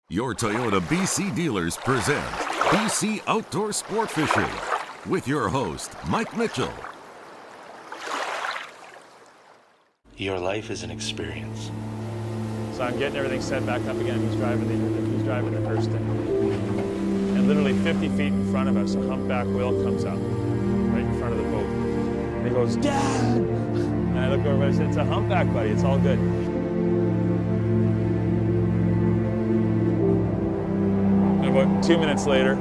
Your Toyota BC dealers present BC Outdoor Sport Fishing with your host, Mike Mitchell. Your life is an experience. So I'm getting everything set back up again. He's driving the Hurston. And literally 50 feet in front of us, a humpback whale comes up right in front of the boat. And he goes, "Dad!" And I look over and I said, "It's a humpback, buddy. It's all good." And about 2 minutes later,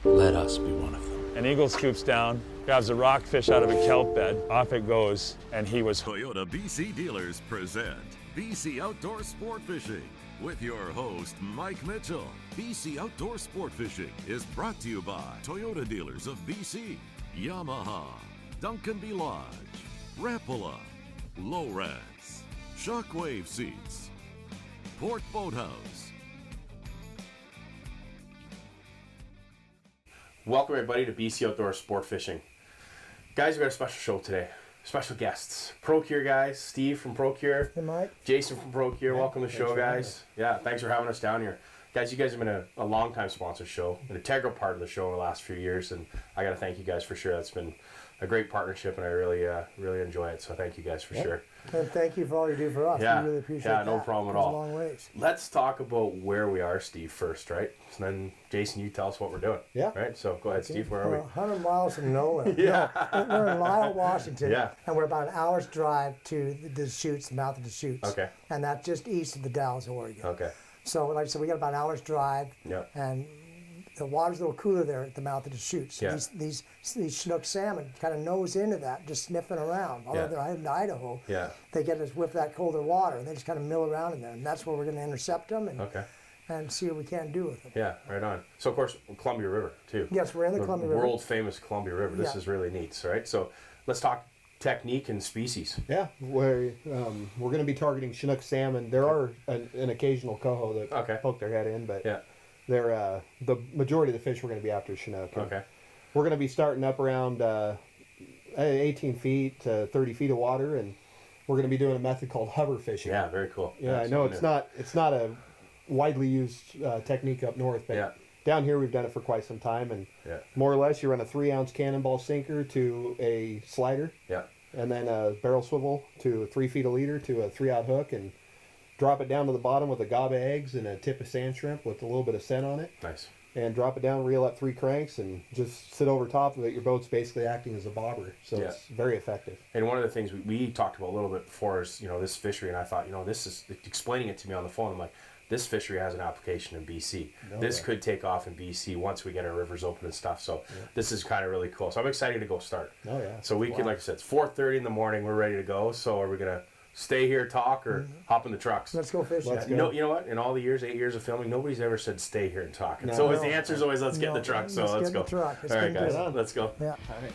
Let us be one of them. an eagle scoops down, grabs a rockfish out of a kelp bed. Off it goes, and he was hooked. Toyota BC dealers present BC Outdoor Sport Fishing with your host, Mike Mitchell. BC Outdoor Sport Fishing is brought to you by Toyota dealers of BC, Yamaha, Duncan B. Lodge, Rapala, Lowrance, Shockwave Seats, Port Boathouse. Welcome everybody to BC Outdoor Sport Fishing. Guys, we got a special show today. Special guests. Procure guys, Steve from Procure. Hey Mike. Jason from Procure. Welcome to the show, guys. Yeah, thanks for having us down here. Guys, you guys have been a long time sponsor show, an integral part of the show in the last few years, and I got to thank you guys for sure. That's been a great partnership, and I really enjoy it, so thank you guys for sure. And thank you for all you do for us. Yeah, We really appreciate that. yeah, no problem at Goes all. a long ways. Let's talk about where we are, Steve, first, right? And then, Jason, you tell us what we're doing. Yeah. Right? So go ahead, Steve, where are we? 100 miles from nowhere. Yeah. No, we're in Lyle, Washington. Yeah. And we're about an hour's drive to the Deschutes, the mouth of Deschutes. Okay. And that's just east of the Dalles, Oregon. Okay. So, like I said, we got about an hour's drive. Yeah. And the water's a little cooler there at the mouth of Deschutes. Yeah. These Chinook salmon kind of nose into that, just sniffing around. Although Yeah. they're in Idaho, Yeah. they get us with that colder water, and they just kind of mill around in there. And that's where we're going to intercept them Okay. and see what we can do with them. Yeah, right on. So, of course, Columbia River, too. Yes, we're in the Columbia River. World famous Columbia River. This Yeah. is really neat, right? So, let's talk technique and species. Yeah, we're going to be targeting Chinook salmon. There are an occasional coho that poke their head in, but Yeah. they're the majority of the fish we're going to be after is Chinook. Okay. We're going to be starting up around 18 feet to 30 feet of water, and we're going to be doing a method called hover fishing. Yeah, very cool. Yeah, I know it's not a widely used technique up north, but Yeah. down here we've done it for quite some time, and Yeah. more or less you run a 3-ounce cannonball sinker to a slider. Yeah. And then a barrel swivel to 3 feet a leader to a 3-aught hook, and drop it down to the bottom with a gob of eggs and a tip of sand shrimp with a little bit of scent on it. Nice. And drop it down, reel up 3 cranks, and just sit over top of it. Your boat's basically acting as a bobber, so Yeah. it's very effective. And one of the things we talked about a little bit before is, this fishery, and I thought, this is, explaining it to me on the phone, I'm like, this fishery has an application in BC. This could take off in BC once we get our rivers open and stuff. So this is kind of really cool. So I'm excited to go start. Oh, yeah. So we can, like I said, it's 4:30 in the morning. We're ready to go. So are we going to stay here, talk, or hop in the trucks? Let's go fishing. Let's You go. know what? In all the 8 years of filming, nobody's ever said stay here and talk. It's No. always, the answer's always let's get in the No, truck. So let's let's get go. in the truck. Let's All right, get into guys, it. let's go. Yeah. All right.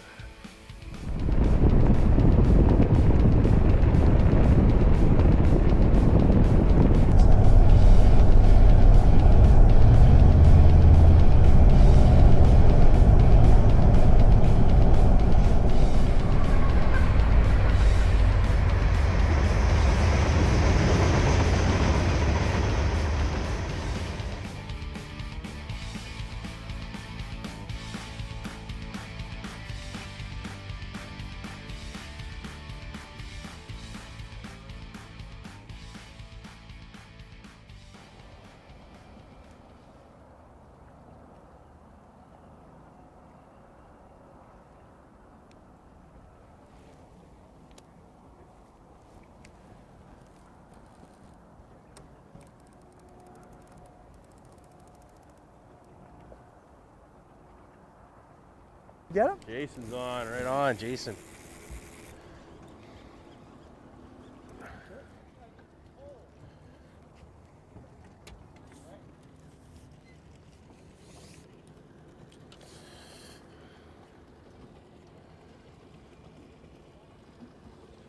Get him? Jason's on. Right on, Jason.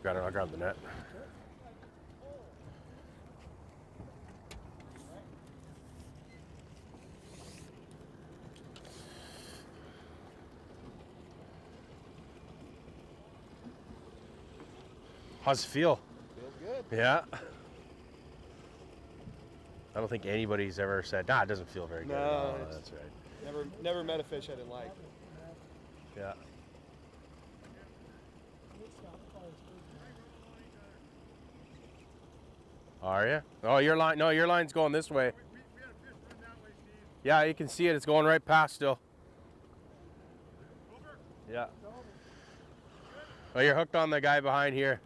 Got it. I'll grab the net. How's it feel? Feels good. Yeah. I don't think anybody's ever said, nah, it doesn't feel very good. No, Oh, that's right. Never met a fish I didn't like. Yeah. Are you? Oh, your line. No, your line's going this way. Yeah, you can see it. It's going right past still. Yeah. Oh, you're hooked on the guy behind here.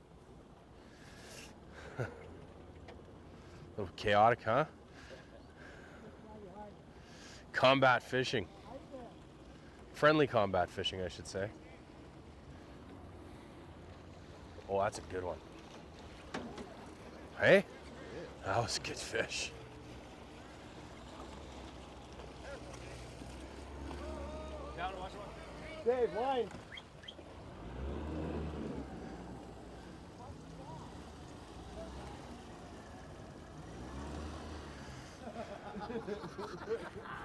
A little chaotic, huh? Combat fishing. Friendly combat fishing, I should say. Oh, that's a good one. Hey? That was a good fish. Dave, line.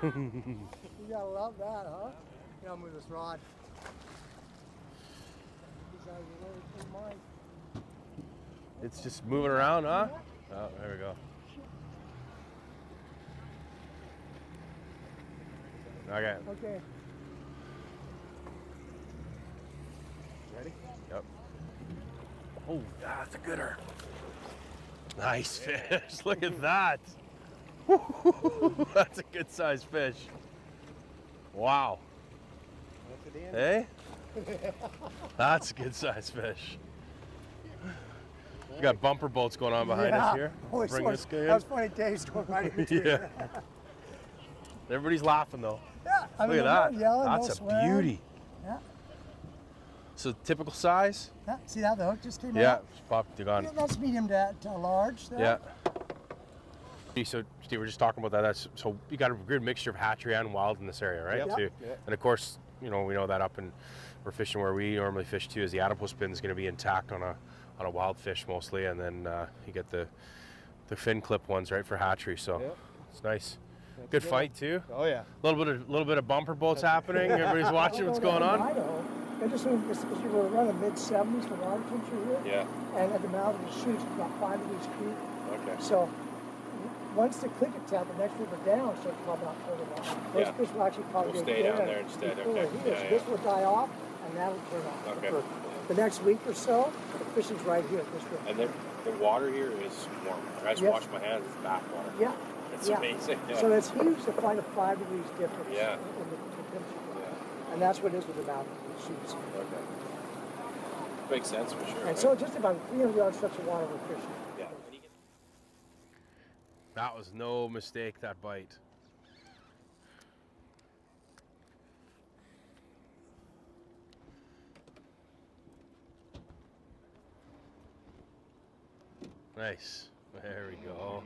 You gotta love that, huh? You gotta move this rod. These guys are really in mine. It's just moving around, huh? Oh, there we go. Okay. Okay. Ready? Yep. Oh, that's a gooder. Nice fish. Look at that. That's a good sized fish. Wow. That's it, Hey? That's a good sized fish. We got bumper boats going on behind us here. Holy Bring smokes. this guy in. That was funny. Dave's going right in between. Yeah. Everybody's laughing though. Yeah, I mean, Look at no that. yelling, That's no a swearing. beauty. Yeah. So typical size? Yeah. See how the hook just came Yeah. out? Just popped it on. Yeah, that's medium to large. There. Yeah. So Steve, we're just talking about that. That's so you got a good mixture of hatchery and wild in this area, right? Yep. Too. Yep. And of course, you know, we know that up in we're fishing where we normally fish too, is the adipose fin is going to be intact on a wild fish mostly, and then you get the fin clip ones right for hatchery. So Yep. it's nice. That's Good good. fight too. Oh yeah. A little bit of bumper boats happening. Everybody's watching what's going on. Idaho, they just because you were running mid-70s for water temperature here. Yeah. And at the mouth of the chute, it's about 5 degrees cool. Okay. So once the click it tap, the next river down starts coming out further down. Those Yeah. fish will actually probably We'll get stay down dead there instead, before okay. it Yeah, heals. yeah. This will die off, and that'll turn off. Okay. For the next week or so, the fishing's right here at this river. And the water here is warm. I just Yes. wash my hands. It's bath water. Yeah. It's yeah. amazing. Yeah. So it's huge to find a 5 degrees difference Yeah. in the temperature. Yeah. And that's what it is with the mouth of the chutes. Okay. Makes sense for sure. And right? so just about 300 yard strips of water we're fishing. Yeah. That was no mistake, that bite. Nice. There we go.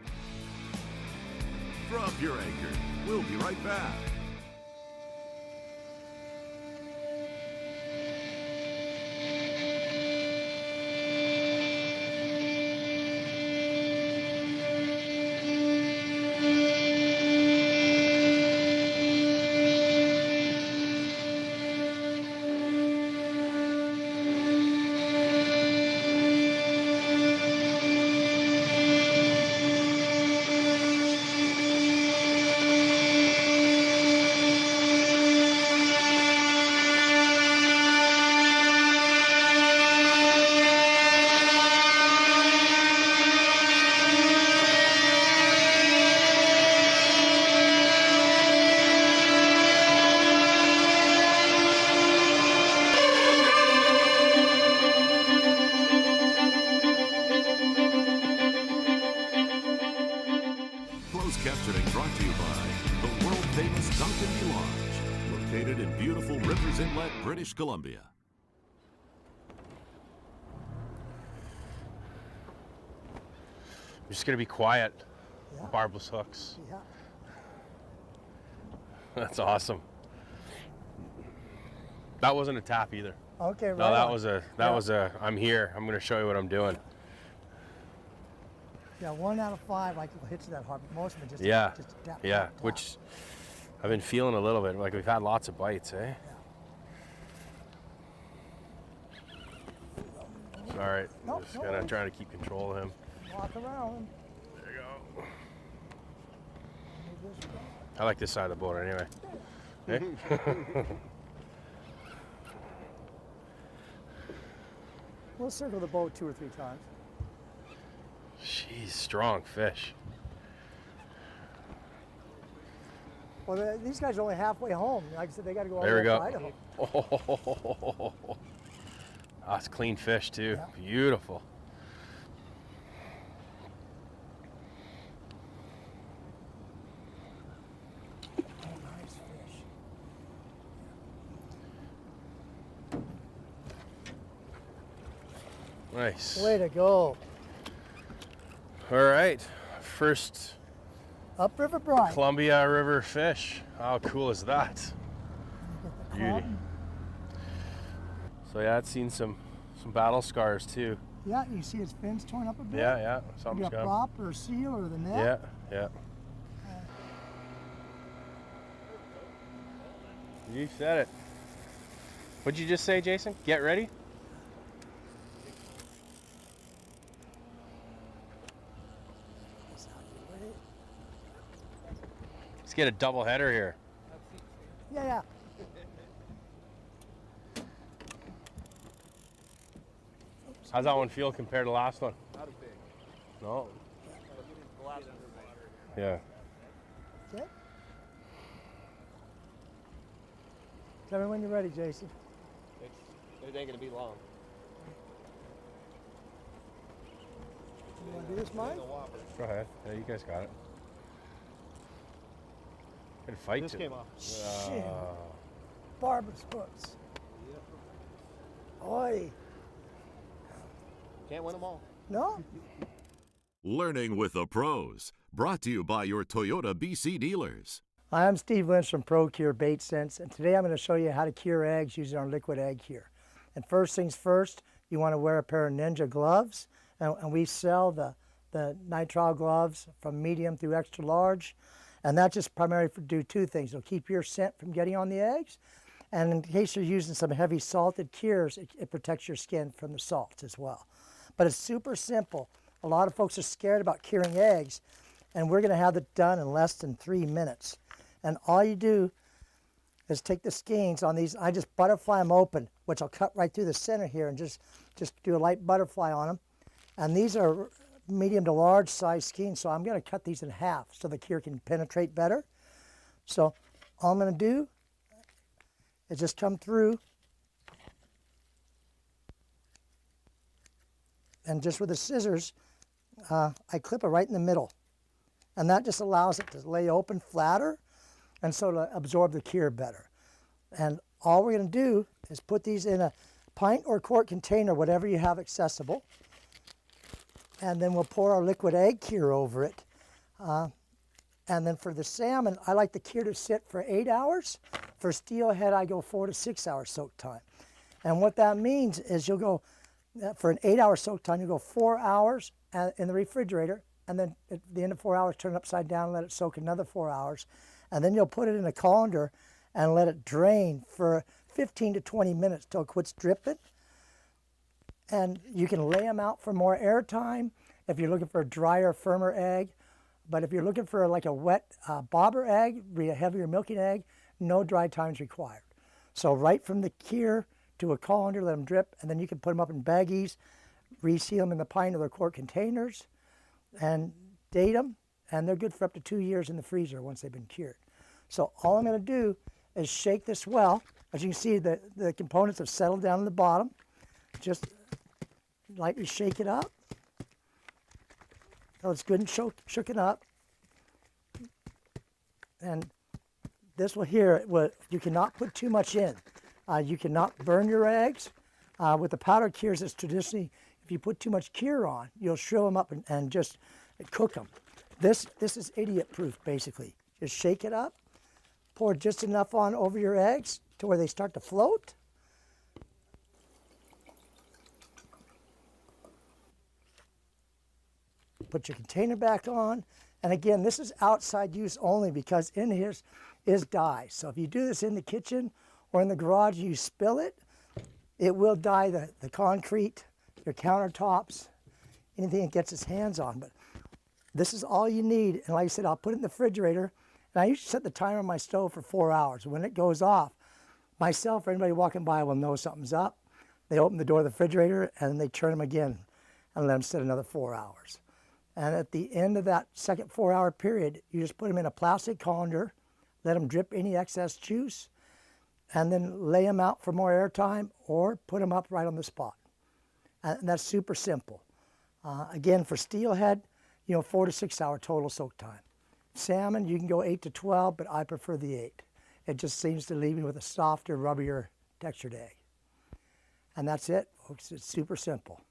Drop your anchor. We'll be right back. Closed captioning brought to you by the world-famous Duncan Lodge, located in beautiful Rivers Inlet, British Columbia. I'm just gonna be quiet. Yeah. Barbless hooks. Yeah. That's awesome. That wasn't a tap either. Okay, right. No, that on. was a I'm here. I'm gonna show you what I'm doing. Yeah, 1 out of 5 like it hits that hard. Most of it just Yeah. just a tap, Yeah, tap, tap. which I've been feeling a little bit. Like we've had lots of bites, eh? It's all right. Nope, Just no gonna worries. try to keep control of him. Walk around. There you go. I like this side of the boat anyway. Eh? We'll circle the boat 2 or 3 times. Jeez, strong fish. Well, these guys are only halfway home. Like I said, they got to go all the There we way go. to Idaho. Oh, that's clean fish too. Yeah. Beautiful. Oh, nice fish. Nice. Way to go. All right, first Upriver brine. Columbia River fish. How cool is that? Beauty. So yeah, it's seen some battle scars too. Yeah, you see its fins torn up a bit. Yeah, Maybe something's a gone. prop or a seal or the net. Yeah. You said it. What'd you just say, Jason? Get ready? Let's get a double header here. Yeah. How's that one feel compared to the last one? Not as big. No? Yeah. Okay. Tell me when you're ready, Jason. It ain't gonna be long. You want to do this, Mike? Go ahead. Yeah, you guys got it. Good fight This too. came off. Shit. Barber's hooks. Oi. Can't win them all. No? Learning with the pros. Brought to you by your Toyota BC dealers. Hi, I'm Steve Lynch from ProCure Bait Sense, and today I'm going to show you how to cure eggs using our liquid egg cure. And first things first, you want to wear a pair of Ninja gloves, and we sell the nitrile gloves from medium through extra large, and that's just primarily to do 2 things. It'll keep your scent from getting on the eggs, and in case you're using some heavy salted cures, it protects your skin from the salts as well. But it's super simple. A lot of folks are scared about curing eggs, and we're going to have it done in less than 3 minutes. And all you do is take the skeins on these. I just butterfly them open, which I'll cut right through the center here and just do a light butterfly on them. And these are medium to large size skeins, so I'm going to cut these in half so the cure can penetrate better. So all I'm going to do is just come through and just with the scissors, I clip it right in the middle. And that just allows it to lay open flatter and so to absorb the cure better. And all we're going to do is put these in a pint or quart container, whatever you have accessible. And then we'll pour our liquid egg cure over it. And then for the salmon, I like the cure to sit for 8 hours. For steelhead, I go 4 to 6 hours soak time. And what that means is you'll go, for an 8-hour soak time, you'll go 4 hours in the refrigerator, and then at the end of 4 hours, turn it upside down and let it soak another 4 hours. And then you'll put it in a colander and let it drain for 15 to 20 minutes till it quits dripping. And you can lay them out for more air time if you're looking for a drier, firmer egg. But if you're looking for like a wet bobber egg, a heavier milking egg, no dry time is required. So right from the cure to a colander, let them drip, and then you can put them up in baggies, reseal them in the pint or the quart containers, and date them, and they're good for up to 2 years in the freezer once they've been cured. So all I'm going to do is shake this well. As you can see, the components have settled down in the bottom. Just lightly shake it up. So it's good and shooken up. And this will here, you cannot put too much in. You cannot burn your eggs. With the powder cures, it's traditionally, if you put too much cure on, you'll shrivel them up and just cook them. This is idiot proof, basically. Just shake it up, pour just enough on over your eggs to where they start to float. Put your container back on. And again, this is outside use only because in here is dye. So if you do this in the kitchen or in the garage and you spill it, it will dye the concrete, your countertops, anything it gets its hands on. But this is all you need. And like I said, I'll put it in the refrigerator And I usually set the timer on my stove for 4 hours. When it goes off, myself or anybody walking by will know something's up. They open the door of the refrigerator and then they turn them again and let them sit another 4 hours. And at the end of that second 4 hour period, you just put them in a plastic colander, let them drip any excess juice, and then lay them out for more airtime or put them up right on the spot. And that's super simple. Again, for steelhead, 4 to 6 hour total soak time. Salmon, you can go 8 to 12, but I prefer the 8. It just seems to leave me with a softer, rubbier textured egg. And that's it, folks. It's super simple.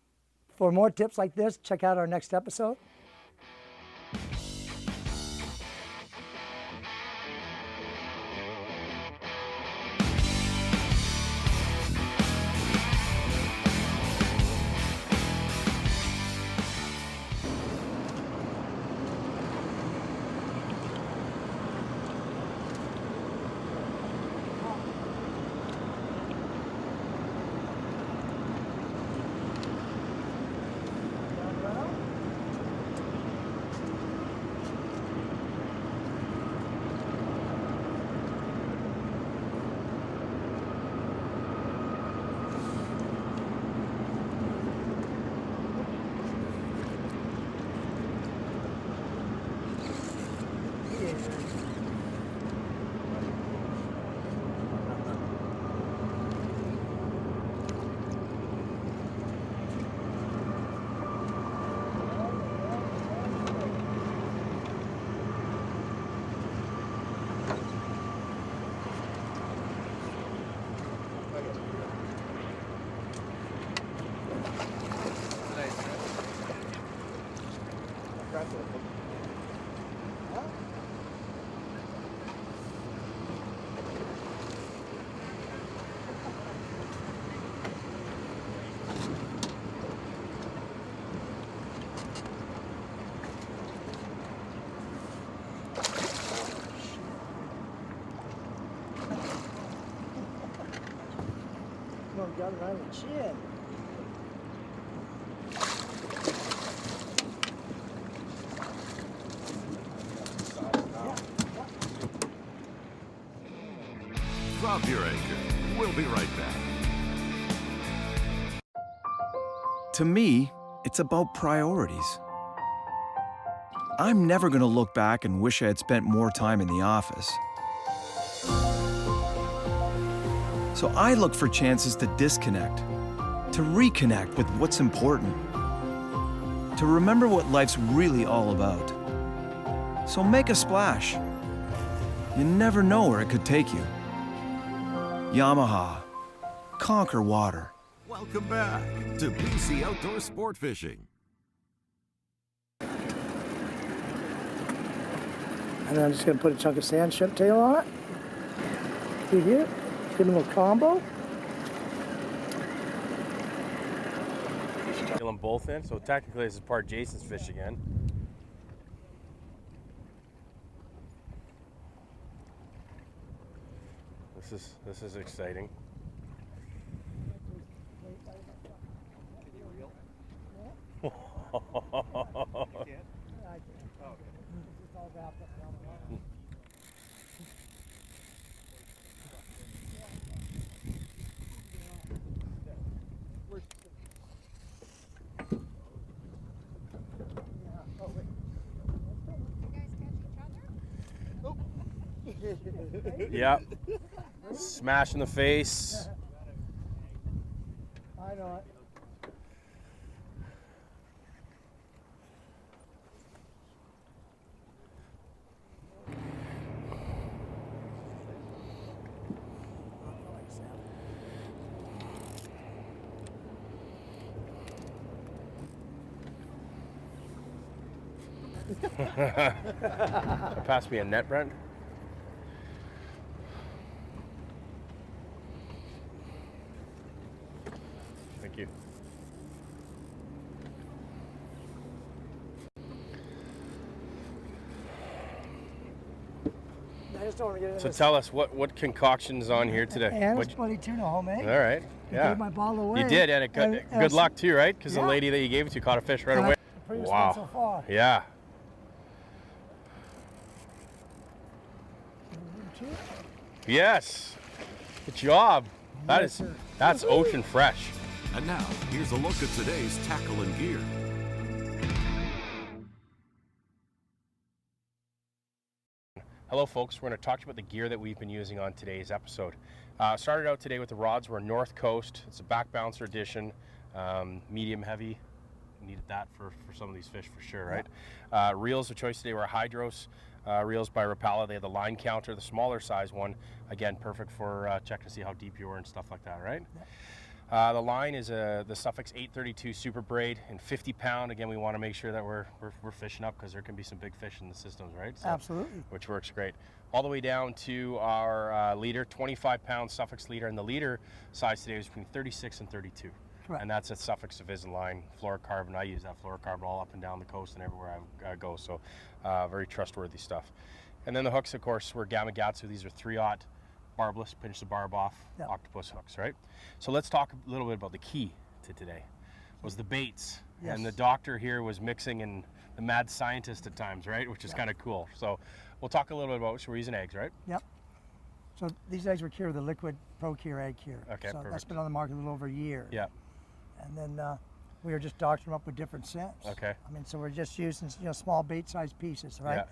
For more tips like this, check out our next episode. Got it right on the chin. Drop your anchor. We'll be right back. To me, it's about priorities. I'm never going to look back and wish I had spent more time in the office. So I look for chances to disconnect, to reconnect with what's important, to remember what life's really all about. So make a splash. You never know where it could take you. Yamaha. Conquer water. Welcome back to BC Outdoor Sport Fishing. And then I'm just going to put a chunk of sand shrimp tail on it. See here? Give them a little combo. Reel them both in, so technically this is part Jason's fish again. This is exciting. Yep. Smash in the face. I know it. Pass me a net, Brent. Thank you. I just don't want to get into So this. tell us what concoction's on here today. And What- it's bloody tuna homemade. all right. I Yeah. gave my bottle away. You did, and it good, And good luck too, right? Because Yeah. the lady that you gave it to caught a fish right And away. pretty Wow. so far. Yeah. Yes. Good job. Yes, That's ocean fresh. And now, here's a look at today's tackle and gear. Hello folks, we're going to talk to you about the gear that we've been using on today's episode. Started out today with the rods. We're North Coast. It's a back bouncer edition, medium heavy. Needed that for some of these fish for sure, right? Reels of choice today were Hydros reels by Rapala. They had the line counter, the smaller size one. Again, perfect for checking to see how deep you were and stuff like that, right? The line is the Suffix 832 Super Braid and 50 pound. Again, we want to make sure that we're fishing up because there can be some big fish in the systems, right? So, Absolutely. which works great. All the way down to our leader, 25 pound Suffix leader, and the leader size today was between 36 and 32. Correct. And that's a Suffix Invisalign fluorocarbon. I use that fluorocarbon all up and down the coast and everywhere I go. So very trustworthy stuff. And then the hooks, of course, were Gamakatsu. These are 3/0 barbless, pinch the barb off, Yep. octopus hooks, right? So let's talk a little bit about the key to today. Was the baits. Yes. And the doctor here was mixing and the mad scientist at times, right? Which is kind of cool. So we'll talk a little bit about, so we're using eggs, right? Yep. So these eggs were cured with the liquid ProCure egg cure. Okay, so that's perfect. been on the market a little over a year. Yeah. And then we were just doctoring them up with different scents. Okay. I mean, so we're just using small bait-sized pieces, right?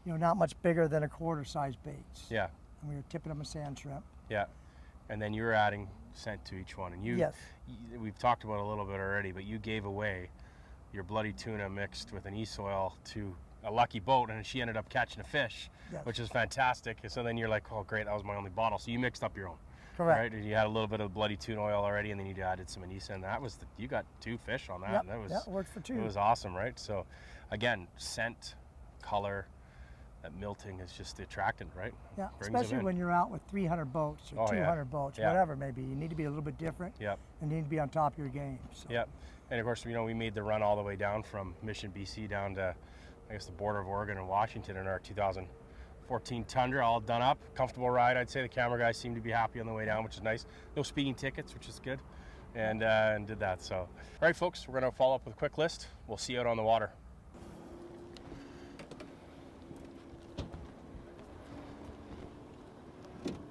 Not much bigger than a quarter-sized baits. Yeah. And we were tipping them with sand shrimp. Yeah. And then you're adding scent to each one. And Yes. We've talked about it a little bit already, but you gave away your bloody tuna mixed with an e-soil to a lucky boat, and she ended up catching a fish, Yes. which is fantastic. So then you're like, oh great, that was my only bottle. So you mixed up your own. Correct. Right? And you had a little bit of bloody tuna oil already, and then you added some anise, and that was you got 2 fish on that. Yep. And that was, Yeah, it worked for 2. It was awesome, right? So again, scent, color, that milting is just the attractant, right? Yeah, Brings them especially in. when you're out with 300 boats or Oh, yeah. 200 boats, Yeah. whatever it may be. You need to be a little bit different. Yep. And you need to be on top of your game. So. Yep. And of course, we made the run all the way down from Mission, BC down to, I guess, the border of Oregon and Washington in our 2014 Tundra, all done up. Comfortable ride. I'd say the camera guys seemed to be happy on the way down, which is nice. No speeding tickets, which is good. And did that. So, all right, folks, we're going to follow up with a quick list. We'll see you out on the water.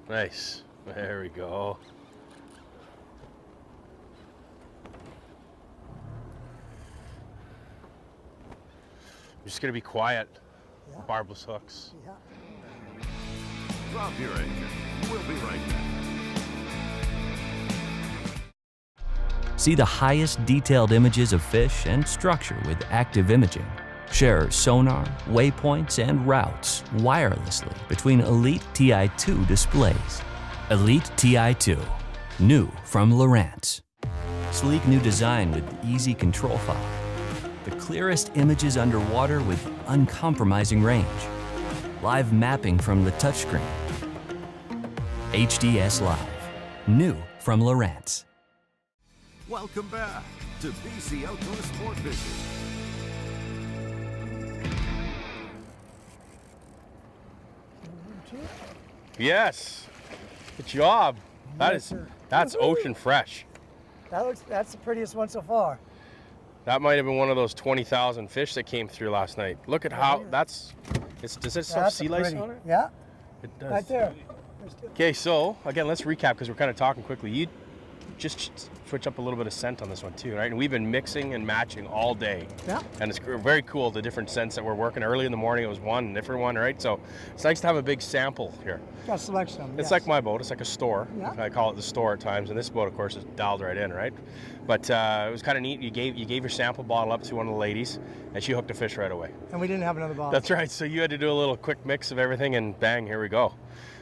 Nice. There we go. I'm just going to be quiet. Yeah. Barbless hooks. Yeah. Drop your anchor. We'll be right back. See the highest detailed images of fish and structure with active imaging. Share sonar, waypoints, and routes wirelessly between Elite TI2 displays. Elite TI2, new from Lowrance. Sleek new design with easy control file. The clearest images underwater with uncompromising range. Live mapping from the touchscreen. HDS Live, new from Lowrance. Welcome back to BC Outdoor Sport Fishing. Yes. Good job. Yes, sir. That's ocean fresh. That's the prettiest one so far. That might have been one of those 20,000 fish that came through last night. Look at how does this have That's sea a lice pretty. on it? Yeah, It does. right there. Okay, so again, let's recap because we're kind of talking quickly. You just switch up a little bit of scent on this one too, right? And we've been mixing and matching all day. Yeah. And it's very cool, the different scents that we're working. Early in the morning, it was one different one, right? So it's nice to have a big sample here. Got a selection of them. It's yes. like my boat. It's like a store. Yeah. I call it the store at times, and this boat, of course, is dialed right in, right? But it was kind of neat. You gave your sample bottle up to one of the ladies, and she hooked a fish right away. And we didn't have another bottle. That's right. So you had to do a little quick mix of everything, and bang, here we go.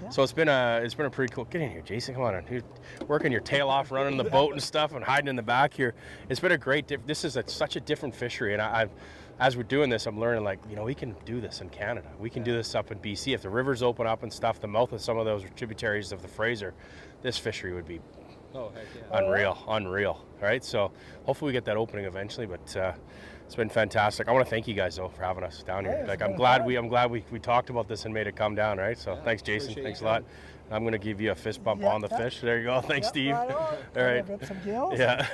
Yeah. So it's been a pretty cool. Get in here, Jason. Come on in. You're working your tail off, running the boat and stuff, and hiding in the back here. It's been a great. This is such a different fishery, and as we're doing this, I'm learning we can do this in Canada. We can do this up in BC. If the rivers open up and stuff, the mouth of some of those tributaries of the Fraser, this fishery would be unreal. Right? So hopefully we get that opening eventually. But it's been fantastic. I want to thank you guys though for having us down here. Hey, I'm glad we talked about this and made it come down. Right? So thanks, Jason. Thanks a lot. I'm going to give you a fist bump on the fish. There you go. Thanks, Steve. Right on. All right. Rip some gills. Yeah.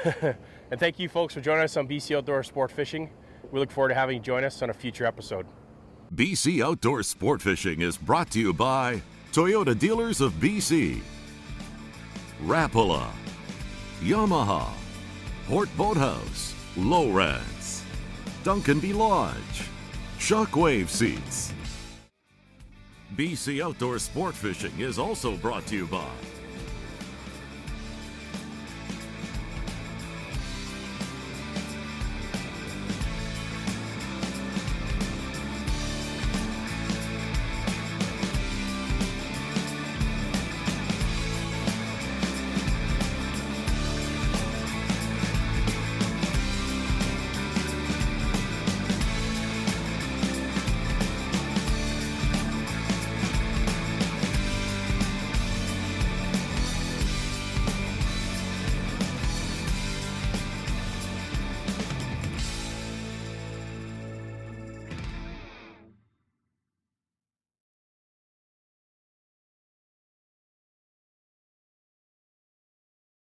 And thank you folks for joining us on BC Outdoor Sport Fishing. We look forward to having you join us on a future episode. BC Outdoor Sport Fishing is brought to you by Toyota Dealers of BC, Rapala, Yamaha, Port Boathouse, Lowrance, Duncanby Lodge, Shockwave Seats. BC Outdoor Sport Fishing is also brought to you by